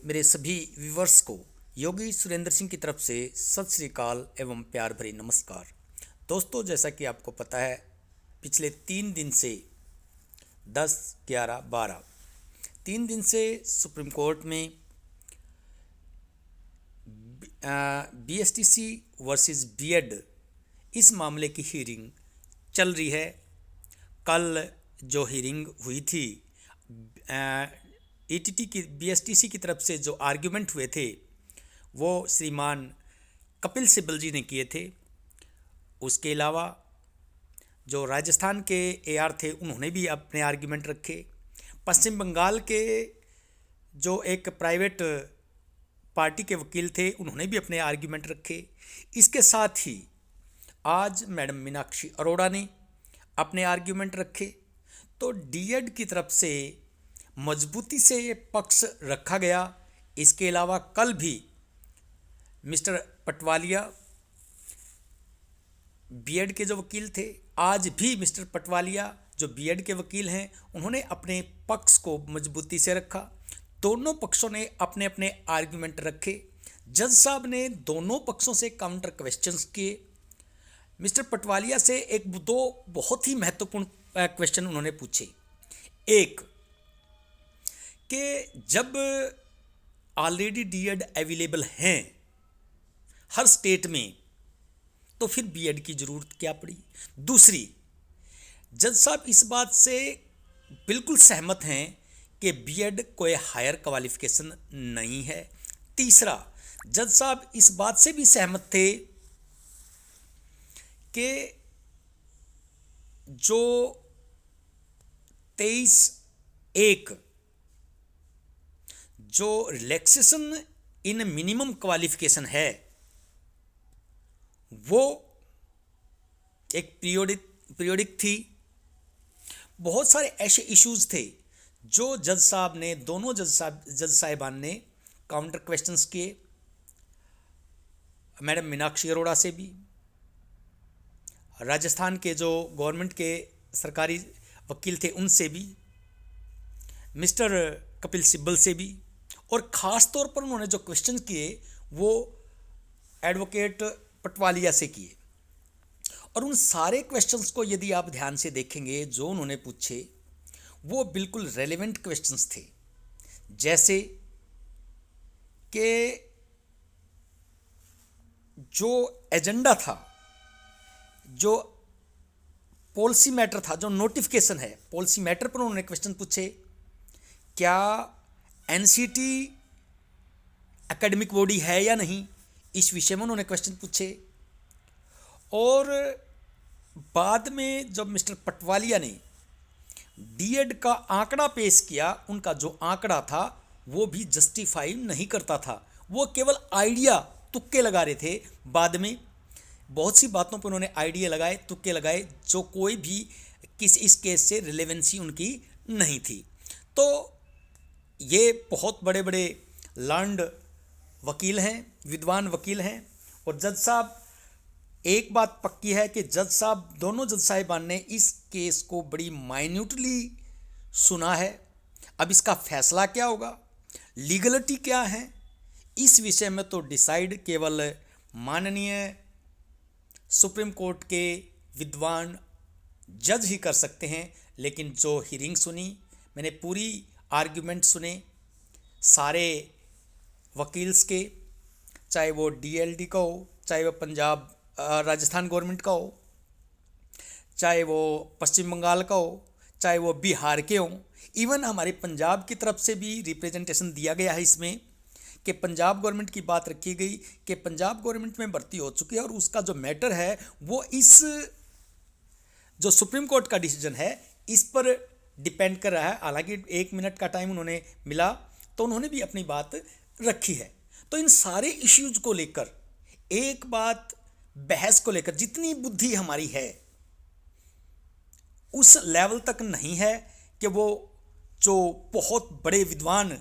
मेरे सभी व्यूवर्स को योगी सुरेंद्र सिंह की तरफ से सत श्री अकाल एवं प्यार भरी नमस्कार। दोस्तों, जैसा कि आपको पता है, पिछले 3 दिन से 10, 11, 12 3 दिन से सुप्रीम कोर्ट में बीएसटीसी वर्सेस बीएड इस मामले की हीयरिंग चल रही है। कल जो हीयरिंग हुई थी, ईटीटी की बीएसटीसी की तरफ से जो आर्ग्यूमेंट हुए थे वो श्रीमान कपिल सिब्बल जी ने किए थे। उसके अलावा जो राजस्थान के एआर थे उन्होंने भी अपने आर्ग्यूमेंट रखे। पश्चिम बंगाल के जो एक प्राइवेट पार्टी के वकील थे उन्होंने भी अपने आर्ग्यूमेंट रखे। इसके साथ ही आज मैडम मीनाक्षी अरोड़ा ने अपने आर्ग्यूमेंट रखे। तो डीएड की तरफ से मजबूती से ये पक्ष रखा गया। इसके अलावा कल भी मिस्टर पटवालिया बीएड के जो वकील थे, आज भी मिस्टर पटवालिया जो बीएड के वकील हैं उन्होंने अपने पक्ष को मजबूती से रखा। दोनों पक्षों ने अपने अपने आर्ग्यूमेंट रखे। जज साहब ने दोनों पक्षों से काउंटर क्वेश्चंस किए। मिस्टर पटवालिया से एक दो बहुत ही महत्वपूर्ण क्वेश्चन उन्होंने पूछे। एक कि जब ऑलरेडी डीएड अवेलेबल हैं हर स्टेट में तो फिर बीएड की ज़रूरत क्या पड़ी। दूसरी, जज साहब इस बात से बिल्कुल सहमत हैं कि बीएड कोई हायर क्वालिफिकेशन नहीं है। तीसरा, जज साहब इस बात से भी सहमत थे कि जो 23(1) जो रिलैक्सेशन इन मिनिमम क्वालिफिकेशन है वो एक पीरियोडिक थी। बहुत सारे ऐसे इश्यूज थे जो जज साहब ने, दोनों जज साहिबान ने काउंटर क्वेश्चंस किए, मैडम मीनाक्षी अरोड़ा से भी, राजस्थान के जो गवर्नमेंट के सरकारी वकील थे उनसे भी, मिस्टर कपिल सिब्बल से भी, और ख़ास तौर पर उन्होंने जो क्वेश्चन किए वो एडवोकेट पटवालिया से किए। और उन सारे क्वेश्चंस को यदि आप ध्यान से देखेंगे जो उन्होंने पूछे वो बिल्कुल रेलेवेंट क्वेश्चंस थे। जैसे कि जो एजेंडा था, जो पॉलिसी मैटर था, जो नोटिफिकेशन है, पॉलिसी मैटर पर उन्होंने क्वेश्चन पूछे। क्या एनसीटी एकेडमिक बॉडी है या नहीं, इस विषय में उन्होंने क्वेश्चन पूछे। और बाद में जब मिस्टर पटवालिया ने डीएड का आंकड़ा पेश किया, उनका जो आंकड़ा था वो भी जस्टिफाई नहीं करता था, वो केवल आइडिया, तुक्के लगा रहे थे। बाद में बहुत सी बातों पर उन्होंने आइडिया लगाए, तुक्के लगाए, जो कोई भी इस केस से रिलेवेंसी उनकी नहीं थी। तो ये बहुत बड़े बड़े लर्न्ड वकील हैं, विद्वान वकील हैं। और जज साहब, एक बात पक्की है कि जज साहब, दोनों जज साहिबान ने इस केस को बड़ी माइन्यूटली सुना है। अब इसका फैसला क्या होगा, लीगलिटी क्या है, इस विषय में तो डिसाइड केवल माननीय सुप्रीम कोर्ट के विद्वान जज ही कर सकते हैं। लेकिन जो हियरिंग सुनी, मैंने पूरी आर्ग्यूमेंट सुने सारे वकील्स के, चाहे वो डीएलडी का हो, चाहे वो राजस्थान गवर्नमेंट का हो, चाहे वो पश्चिम बंगाल का हो, चाहे वो बिहार के हों, इवन हमारे पंजाब की तरफ से भी रिप्रेजेंटेशन दिया गया है इसमें कि पंजाब गवर्नमेंट की बात रखी गई कि पंजाब गवर्नमेंट में भर्ती हो चुकी है और उसका जो मैटर है वो इस जो सुप्रीम कोर्ट का डिसीजन है इस पर डिपेंड कर रहा है। हालांकि 1 मिनट का टाइम उन्होंने मिला तो उन्होंने भी अपनी बात रखी है। तो इन सारे इश्यूज को लेकर, एक बात बहस को लेकर जितनी बुद्धि हमारी है उस लेवल तक नहीं है कि वो जो बहुत बड़े विद्वान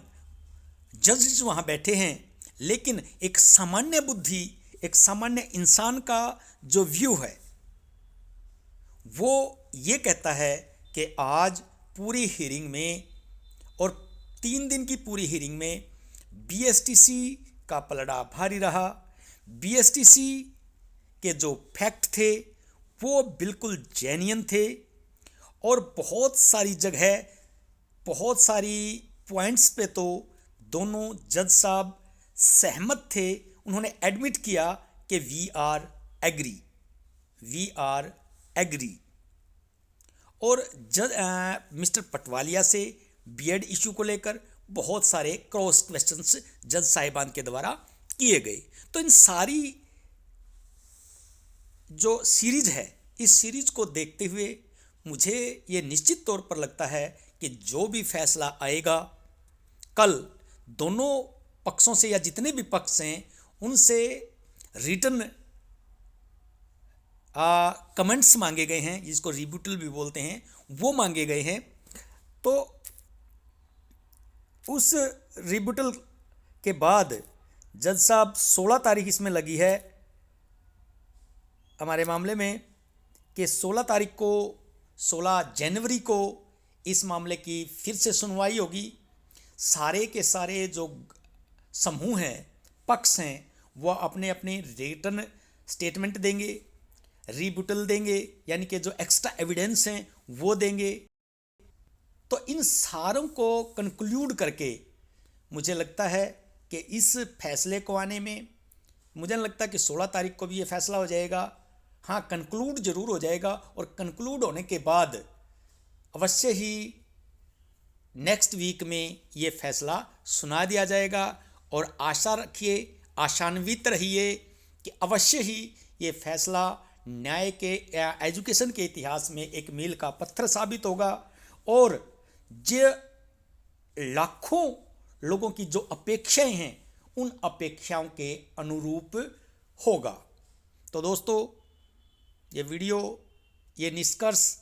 जज वहाँ बैठे हैं, लेकिन एक सामान्य बुद्धि, एक सामान्य इंसान का जो व्यू है वो ये कहता है कि आज पूरी हियरिंग में और 3 दिन की पूरी हियरिंग में बीएसटीसी का पलड़ा भारी रहा। बीएसटीसी के जो फैक्ट थे वो बिल्कुल जेन्युइन थे और बहुत सारी जगह, बहुत सारी पॉइंट्स पे तो दोनों जज साहब सहमत थे। उन्होंने एडमिट किया कि वी आर एग्री। और जज मिस्टर पटवालिया से बीएड इशू को लेकर बहुत सारे क्रॉस क्वेश्चंस जज साहिबान के द्वारा किए गए। तो इन सारी जो सीरीज है, इस सीरीज को देखते हुए मुझे ये निश्चित तौर पर लगता है कि जो भी फैसला आएगा कल, दोनों पक्षों से या जितने भी पक्ष हैं उनसे रिटन कमेंट्स मांगे गए हैं, जिसको रिब्यूटल भी बोलते हैं, वो मांगे गए हैं। तो उस रिब्यूटल के बाद जज साहब 16 तारीख इसमें लगी है हमारे मामले में कि 16 जनवरी को इस मामले की फिर से सुनवाई होगी। सारे के सारे जो समूह हैं, पक्ष हैं, वह अपने अपने रिटन स्टेटमेंट देंगे, रिब्यूटल देंगे, यानी कि जो एक्स्ट्रा एविडेंस हैं वो देंगे। तो इन सारों को कंक्लूड करके मुझे लगता है कि इस फैसले को आने में मुझे नहीं लगता कि 16 तारीख को भी ये फैसला हो जाएगा। हाँ, कंक्लूड जरूर हो जाएगा और कंक्लूड होने के बाद अवश्य ही नेक्स्ट वीक में ये फैसला सुना दिया जाएगा। और आशा रखिए, आशान्वित रहिए कि अवश्य ही ये फैसला न्याय के एजुकेशन के इतिहास में एक मील का पत्थर साबित होगा और जो लाखों लोगों की जो अपेक्षाएं हैं उन अपेक्षाओं के अनुरूप होगा। तो दोस्तों, ये वीडियो, ये निष्कर्ष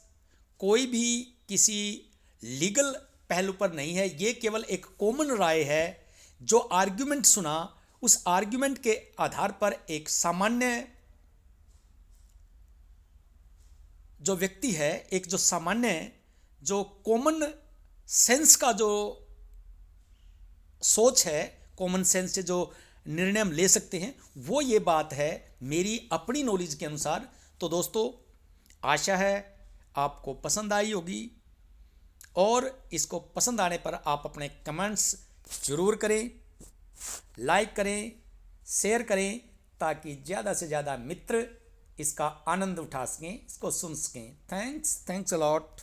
कोई भी किसी लीगल पहलू पर नहीं है, ये केवल एक कॉमन राय है। जो आर्ग्यूमेंट सुना, उस आर्ग्यूमेंट के आधार पर एक सामान्य जो व्यक्ति है, एक जो सामान्य जो कॉमन सेंस का जो सोच है, कॉमन सेंस से जो निर्णय हम ले सकते हैं, वो ये बात है मेरी अपनी नॉलेज के अनुसार। तो दोस्तों, आशा है आपको पसंद आई होगी और इसको पसंद आने पर आप अपने कमेंट्स जरूर करें, लाइक करें, शेयर करें, ताकि ज़्यादा से ज़्यादा मित्र इसका आनंद उठा सकें, इसको सुन सकें। Thanks a lot.